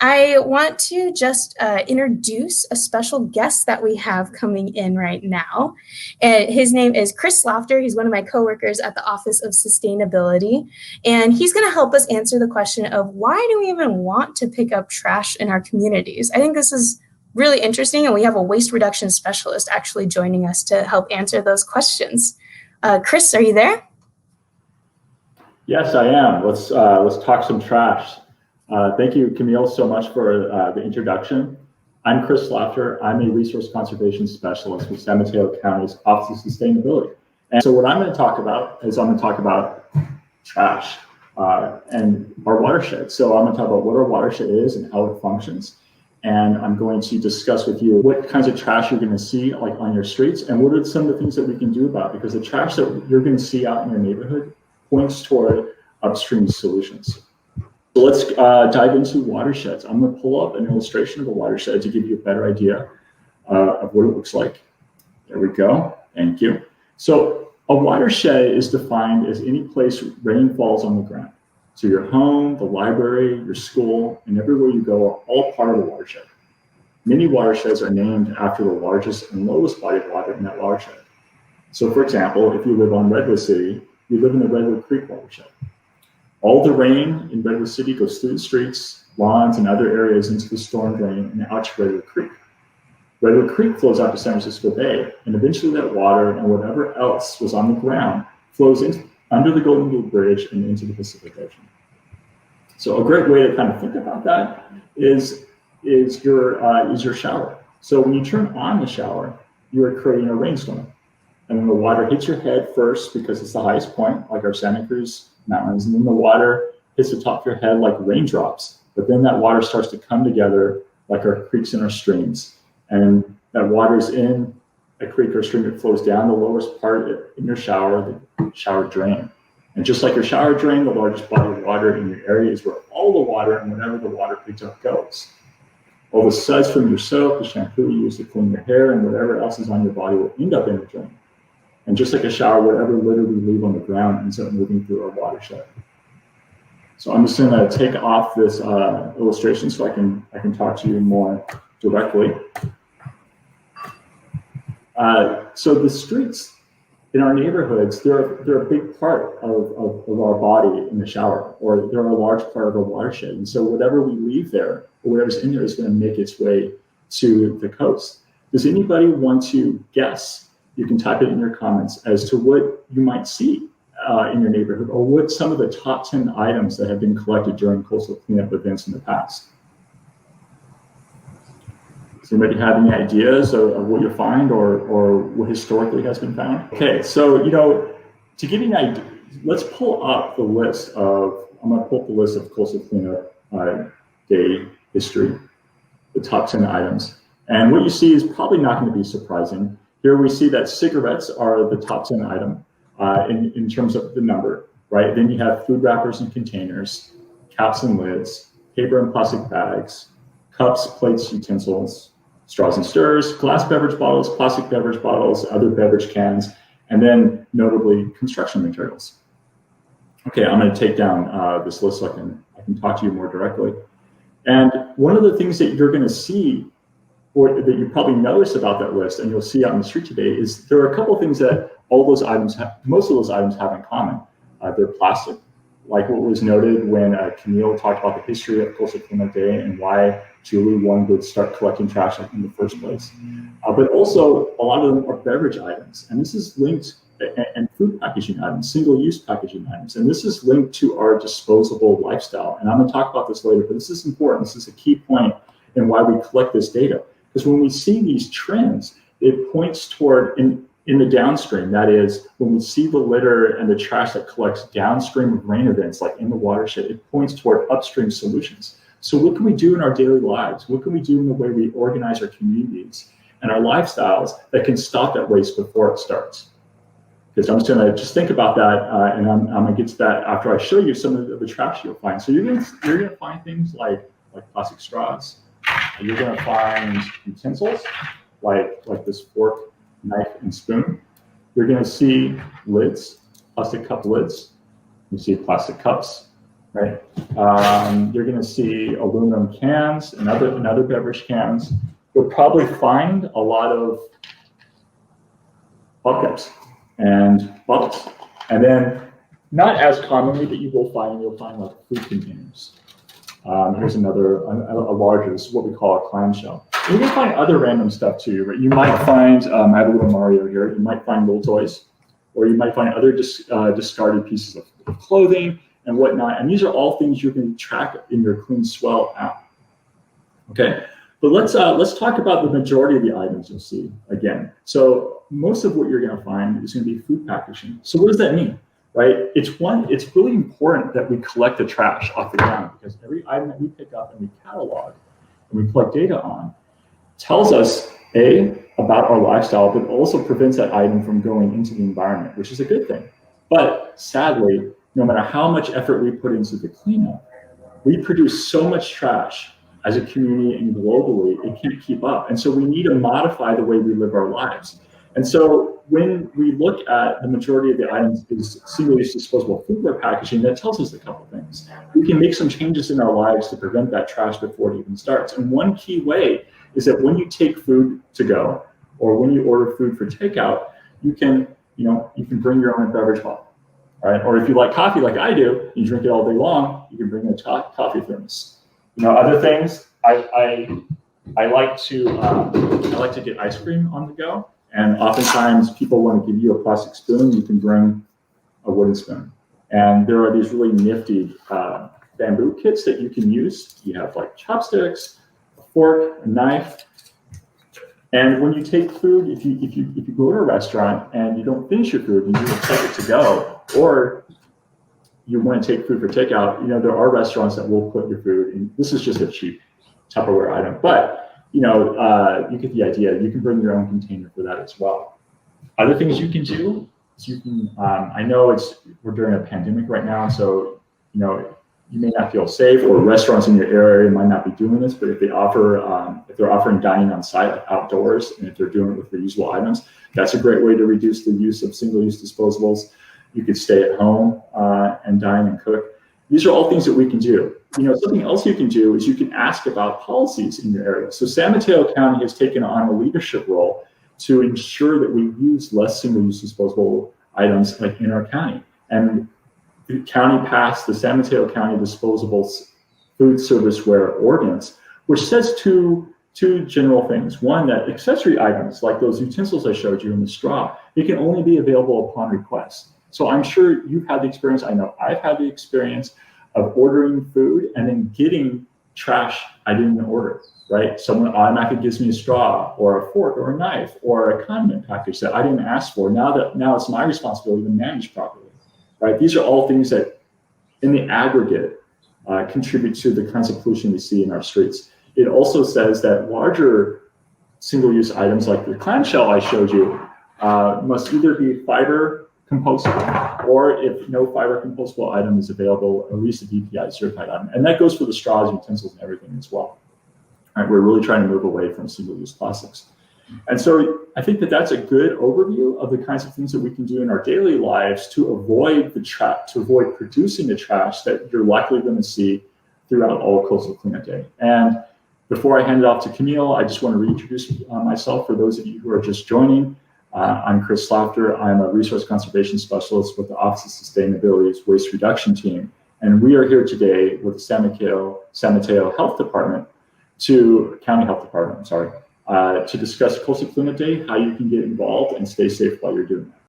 I want to just introduce a special guest that we have coming in right now. And his name is Chris Slafter. He's one of my coworkers at the Office of Sustainability. And he's going to help us answer the question of why do we even want to pick up trash in our communities? I think this is really interesting. And we have a waste reduction specialist actually joining us to help answer those questions. Chris, are you there? Yes, I am. Let's talk some trash. Thank you, Camille, so much for the introduction. I'm Chris Slafter. I'm a resource conservation specialist with San Mateo County's Office of Sustainability. And so what I'm going to talk about is trash and our watershed. So I'm going to talk about what our watershed is and how it functions. And I'm going to discuss with you what kinds of trash you're going to see like on your streets and what are some of the things that we can do about it, because the trash that you're going to see out in your neighborhood points toward upstream solutions. So let's dive into watersheds. I'm going to pull up an illustration of a watershed to give you a better idea of what it looks like. There we go. Thank you. So a watershed is defined as any place rain falls on the ground. So your home, the library, your school, and everywhere you go are all part of the watershed. Many watersheds are named after the largest and lowest body of water in that watershed. So for example, if you live on Redwood City, you live in the Redwood Creek watershed. All the rain in Redwood City goes through the streets, lawns, and other areas into the storm drain and out to Redwood Creek. Redwood Creek flows out to San Francisco Bay, and eventually that water and whatever else was on the ground flows under the Golden Gate Bridge and into the Pacific Ocean. So a great way to kind of think about that is your shower. So when you turn on the shower, you are creating a rainstorm. And when the water hits your head first, because it's the highest point, like our Santa Cruz Mountains, and then the water hits the top of your head like raindrops. But then that water starts to come together like our creeks and our streams. And that water is in a creek or stream, it flows down the lowest part in your shower, the shower drain. And just like your shower drain, the largest body of water in your area is where all the water and whatever the water picked up goes. All the suds from your soap, the shampoo you use to clean your hair, and whatever else is on your body will end up in the drain. And just like a shower, whatever litter we leave on the ground ends up moving through our watershed. So I'm just going to take off this illustration so I can talk to you more directly. So the streets in our neighborhoods, they're a big part of our body in the shower, or they're a large part of our watershed. And so whatever we leave there, or whatever's in there, is going to make its way to the coast. Does anybody want to guess? You can type it in your comments as to what you might see in your neighborhood, or what some of the top 10 items that have been collected during coastal cleanup events in the past. Does anybody have any ideas of what you'll find or what historically has been found? Okay, so, to give you an idea, let's pull up the list of, I'm going to pull up the list of coastal cleanup day history, the top 10 items. And what you see is probably not going to be surprising. Here we see that cigarettes are the top 10 item in terms of the number, right? Then you have food wrappers and containers, caps and lids, paper and plastic bags, cups, plates, utensils, straws and stirrers, glass beverage bottles, plastic beverage bottles, other beverage cans, and then notably construction materials. Okay, I'm going to take down this list so I can talk to you more directly. And one of the things that you're going to see, or that you probably noticed about that list, and you'll see out on the street today, is there are a couple of things that most of those items have in common. They're plastic, like what was noted when Camille talked about the history of Coastal Cleanup Day and why Julie wanted to start collecting trash in the first place. But also, a lot of them are beverage items, and this is linked, and food packaging items, single-use packaging items, and this is linked to our disposable lifestyle. And I'm going to talk about this later, but this is important. This is a key point in why we collect this data. Because when we see these trends, it points toward, in the downstream, that is, when we see the litter and the trash that collects downstream of rain events, like in the watershed, it points toward upstream solutions. So what can we do in our daily lives? What can we do in the way we organize our communities and our lifestyles that can stop that waste before it starts? Because I'm just going to think about that, and I'm going to get to that after I show you some of the trash you'll find. So you're going to find things like plastic straws. You're going to find utensils like this fork, knife, and spoon. You're going to see lids, plastic cup lids. You see plastic cups, right? You're going to see aluminum cans and other beverage cans. You'll probably find a lot of buckets and bottles. And then, not as commonly, but you'll find like food containers. Here's another, a larger, this is what we call a clamshell. You can find other random stuff too, right? You might find, I have a little Mario here, you might find little toys, or you might find other discarded pieces of clothing and whatnot. And these are all things you can track in your Clean Swell app. Okay, but let's talk about the majority of the items you'll see again. So most of what you're gonna find is gonna be food packaging. So what does that mean? Right? It's really important that we collect the trash off the ground, because every item that we pick up and we catalog and we collect data on tells us, about our lifestyle, but also prevents that item from going into the environment, which is a good thing. But sadly, no matter how much effort we put into the cleanup, we produce so much trash as a community and globally, it can't keep up. And so we need to modify the way we live our lives. And so when we look at the majority of the items is single-use disposable foodware packaging, that tells us a couple things. We can make some changes in our lives to prevent that trash before it even starts. And one key way is that when you take food to go, or when you order food for takeout, you can bring your own beverage bottle, right? Or if you like coffee like I do, you drink it all day long, you can bring a coffee thermos. Other things, I like to get ice cream on the go. And oftentimes people want to give you a plastic spoon, you can bring a wooden spoon. And there are these really nifty bamboo kits that you can use. You have like chopsticks, a fork, a knife. And when you take food, if you go to a restaurant and you don't finish your food and you take it to go, or you want to take food for takeout, there are restaurants that will put your food in. This is just a cheap Tupperware item, but you get the idea. You can bring your own container for that as well. Other things you can do is you can, I know we're during a pandemic right now, so you may not feel safe, or restaurants in your area might not be doing this, but if they're offering dining on site, like outdoors, and if they're doing it with reusable items, that's a great way to reduce the use of single-use disposables. You could stay at home and dine and cook. These are all things that we can do. Something else you can do is you can ask about policies in your area. So San Mateo County has taken on a leadership role to ensure that we use less single-use disposable items like in our county. And the county passed the San Mateo County Disposable Food Serviceware Ordinance, which says two general things. One, that accessory items like those utensils I showed you in the straw, they can only be available upon request. So I'm sure you've had the experience, I know I've had the experience of ordering food and then getting trash I didn't even order, right? Someone automatically gives me a straw or a fork or a knife or a condiment package that I didn't ask for. Now it's my responsibility to manage properly, right? These are all things that in the aggregate contribute to the kinds of pollution we see in our streets. It also says that larger single-use items like the clamshell I showed you must either be fiber compostable, or if no fiber compostable item is available, at least a DPI certified item. And that goes for the straws, utensils, and everything as well. All right, we're really trying to move away from single-use plastics. And so I think that that's a good overview of the kinds of things that we can do in our daily lives to avoid producing the trash that you're likely going to see throughout all Coastal Cleanup Day. And before I hand it off to Camille, I just want to reintroduce myself for those of you who are just joining. I'm Chris Slafter. I'm a resource conservation specialist with the Office of Sustainability's Waste Reduction Team. And we are here today with the San Mateo Health Department, County Health Department, to discuss Coastal Cleanup Day, how you can get involved and stay safe while you're doing that.